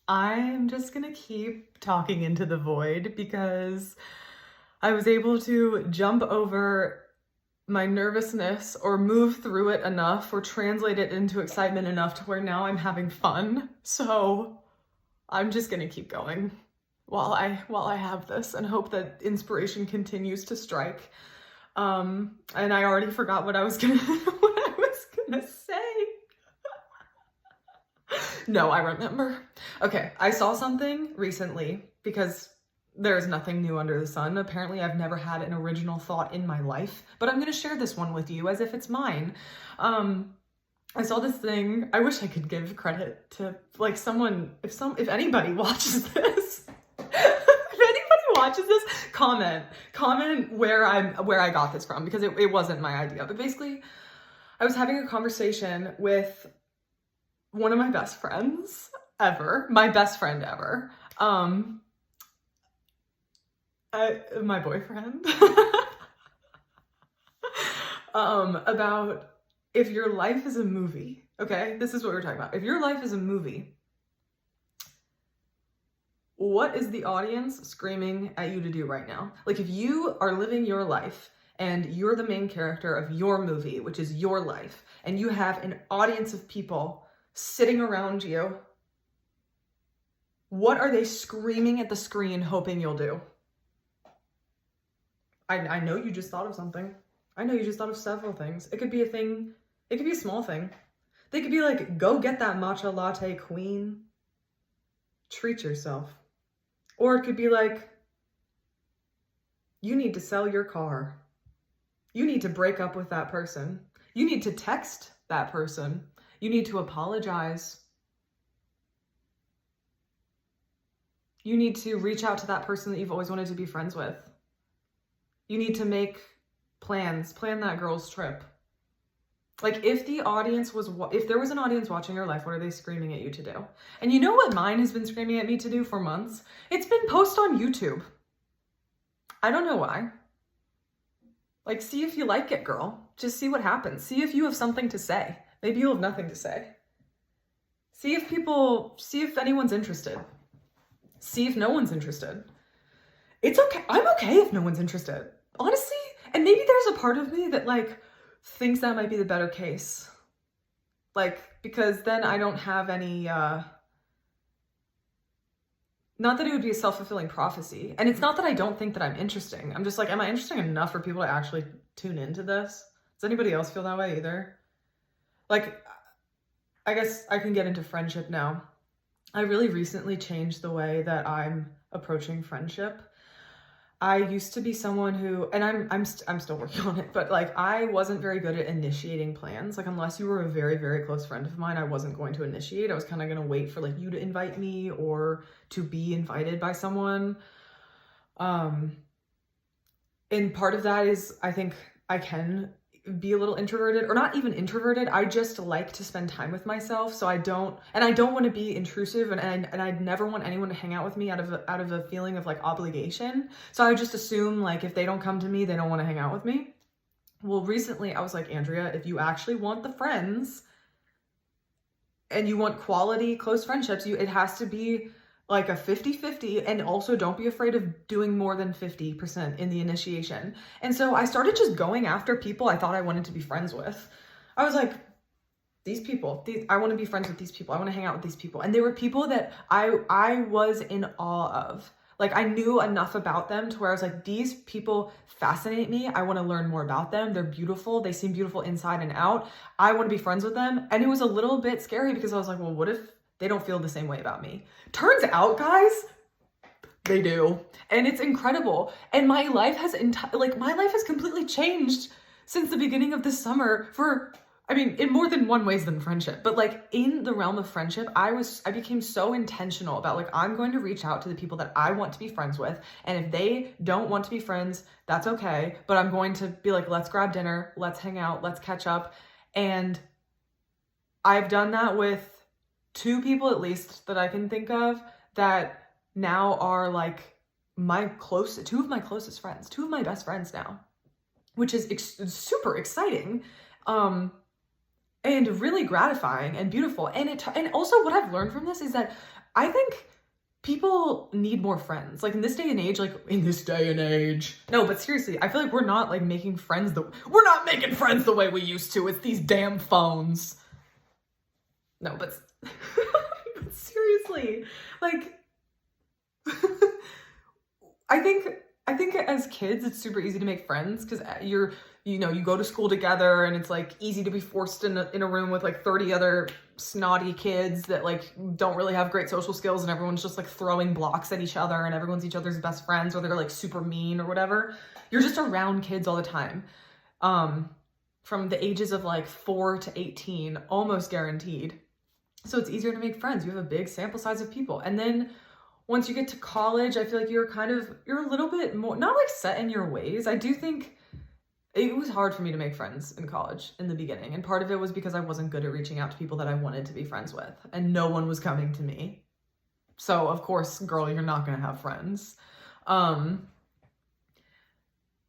I'm just gonna keep talking into the void because I was able to jump over my nervousness or move through it enough or translate it into excitement enough to where now I'm having fun. So I'm just gonna keep going while I have this and hope that inspiration continues to strike. And I already forgot what I was gonna what I was gonna say. No, I remember. Okay, I saw something recently because there is nothing new under the sun. Apparently, I've never had an original thought in my life, but I'm gonna share this one with you as if it's mine. I saw this thing. I wish I could give credit to like someone, if anybody watches this. If anybody watches this, comment where I got this from because it wasn't my idea. But basically, I was having a conversation with one of my best friends ever, my best friend ever, my boyfriend, about if your life is a movie, okay? This is what we're talking about. If your life is a movie, what is the audience screaming at you to do right now? Like if you are living your life and you're the main character of your movie, which is your life, and you have an audience of people sitting around you, what are they screaming at the screen hoping you'll do? I know you just thought of something. I know you just thought of several things. It could be a thing. It could be a small thing. They could be like, go get that matcha latte, queen. Treat yourself. Or it could be like, you need to sell your car. You need to break up with that person. You need to text that person. You need to apologize. You need to reach out to that person that you've always wanted to be friends with. You need to make plans, plan that girl's trip. Like if there was an audience watching your life, what are they screaming at you to do? And you know what mine has been screaming at me to do for months? It's been post on YouTube. I don't know why. Like, see if you like it, girl. Just see what happens. See if you have something to say. Maybe you'll have nothing to say. See if anyone's interested. See if no one's interested. It's okay. I'm okay if no one's interested. Honestly, and maybe there's a part of me that like thinks that might be the better case. Like, because then I don't have any, not that it would be a self-fulfilling prophecy. And it's not that I don't think that I'm interesting. I'm just like, am I interesting enough for people to actually tune into this? Does anybody else feel that way either? Like, I guess I can get into friendship now. I really recently changed the way that I'm approaching friendship. I used to be someone who, and I'm still working on it, but like I wasn't very good at initiating plans. Like unless you were a very, very close friend of mine, I wasn't going to initiate. I was kind of going to wait for like you to invite me or to be invited by someone. And part of that is I think I can be a little introverted, or not even introverted. I just like to spend time with myself. So I don't want to be intrusive, and I'd never want anyone to hang out with me out of a feeling of like obligation. So I would just assume like if they don't come to me, they don't want to hang out with me. Well, recently I was like, Andrea, if you actually want the friends and you want quality close friendships, it has to be like a 50-50, and also don't be afraid of doing more than 50% in the initiation. And so I started just going after people I thought I wanted to be friends with. I was like, these people, I want to be friends with these people. I want to hang out with these people. And they were people that I was in awe of. Like I knew enough about them to where I was like, these people fascinate me. I want to learn more about them. They're beautiful. They seem beautiful inside and out. I want to be friends with them. And it was a little bit scary because I was like, well, what if they don't feel the same way about me? Turns out, guys, they do. And it's incredible. And my life has completely changed since the beginning of this summer in more than one ways than friendship. But like in the realm of friendship, I became so intentional about like, I'm going to reach out to the people that I want to be friends with. And if they don't want to be friends, that's okay. But I'm going to be like, let's grab dinner, let's hang out, let's catch up. And I've done that with 2 people at least that I can think of that now are like 2 of my closest friends, 2 of my best friends now, which is super exciting. and really gratifying and beautiful. And also what I've learned from this is that I think people need more friends. Like in this day and age, no, but seriously, I feel like we're not like making friends we're not making friends the way we used to. It's these damn phones. No, but, but seriously, like, I think as kids, it's super easy to make friends because you go to school together and it's like easy to be forced in a room with like 30 other snotty kids that like don't really have great social skills, and everyone's just like throwing blocks at each other and everyone's each other's best friends, or they're like super mean or whatever. You're just around kids all the time. From the ages of like 4 to 18, almost guaranteed. So it's easier to make friends. You have a big sample size of people. And then once you get to college, I feel like you're a little bit more, not like set in your ways. I do think it was hard for me to make friends in college in the beginning. And part of it was because I wasn't good at reaching out to people that I wanted to be friends with, and no one was coming to me. So of course, girl, you're not going to have friends.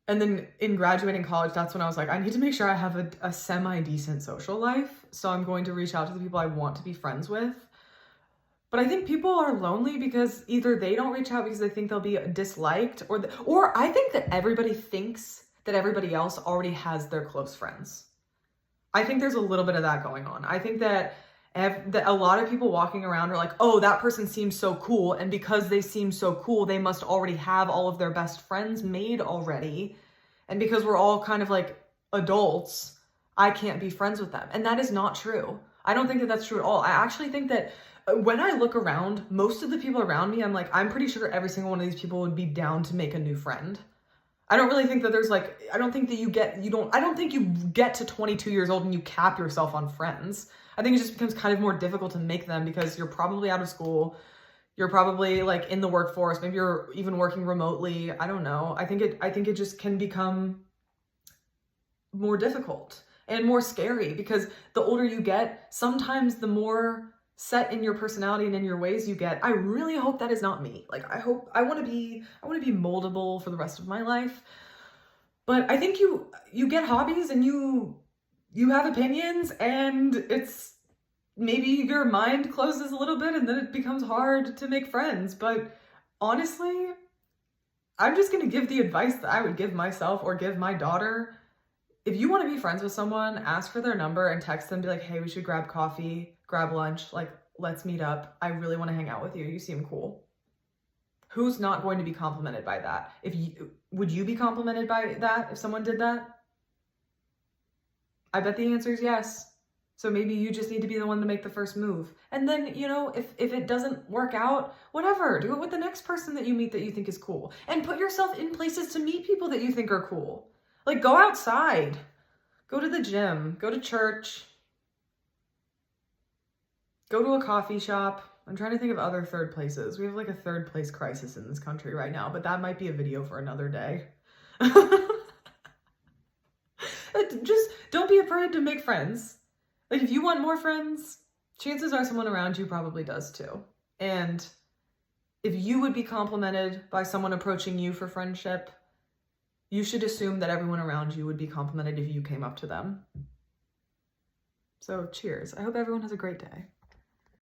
And then in graduating college, that's when I was like, I need to make sure I have a semi-decent social life. So I'm going to reach out to the people I want to be friends with. But I think people are lonely because either they don't reach out because they think they'll be disliked, or I think that everybody thinks that everybody else already has their close friends. I think there's a little bit of that going on. I think that a lot of people walking around are like, oh, that person seems so cool. And because they seem so cool, they must already have all of their best friends made already. And because we're all kind of like adults, I can't be friends with them. And that is not true. I don't think that that's true at all. I actually think that when I look around, most of the people around me, I'm like, I'm pretty sure every single one of these people would be down to make a new friend. I don't really think that there's like, I don't think you get to 22 years old and you cap yourself on friends. I think it just becomes kind of more difficult to make them because you're probably out of school. You're probably like in the workforce. Maybe you're even working remotely. I don't know. I think it just can become more difficult and more scary because the older you get, sometimes the more set in your personality and in your ways you get. I really hope that is not me. Like I want to be moldable for the rest of my life. But I think you get hobbies and you have opinions, and it's maybe your mind closes a little bit and then it becomes hard to make friends. But honestly, I'm just going to give the advice that I would give myself or give my daughter. If you want to be friends with someone, ask for their number and text them, be like, hey, we should grab coffee, grab lunch, like, let's meet up. I really want to hang out with you. You seem cool. Who's not going to be complimented by that? Would you be complimented by that if someone did that? I bet the answer is yes. So maybe you just need to be the one to make the first move. And then, if it doesn't work out, whatever, do it with the next person that you meet that you think is cool. And put yourself in places to meet people that you think are cool. Like, go outside, go to the gym, go to church, go to a coffee shop. I'm trying to think of other third places. We have like a third place crisis in this country right now, but that might be a video for another day. Just don't be afraid to make friends. Like, if you want more friends, chances are someone around you probably does too. And if you would be complimented by someone approaching you for friendship, you should assume that everyone around you would be complimented if you came up to them. So cheers. I hope everyone has a great day.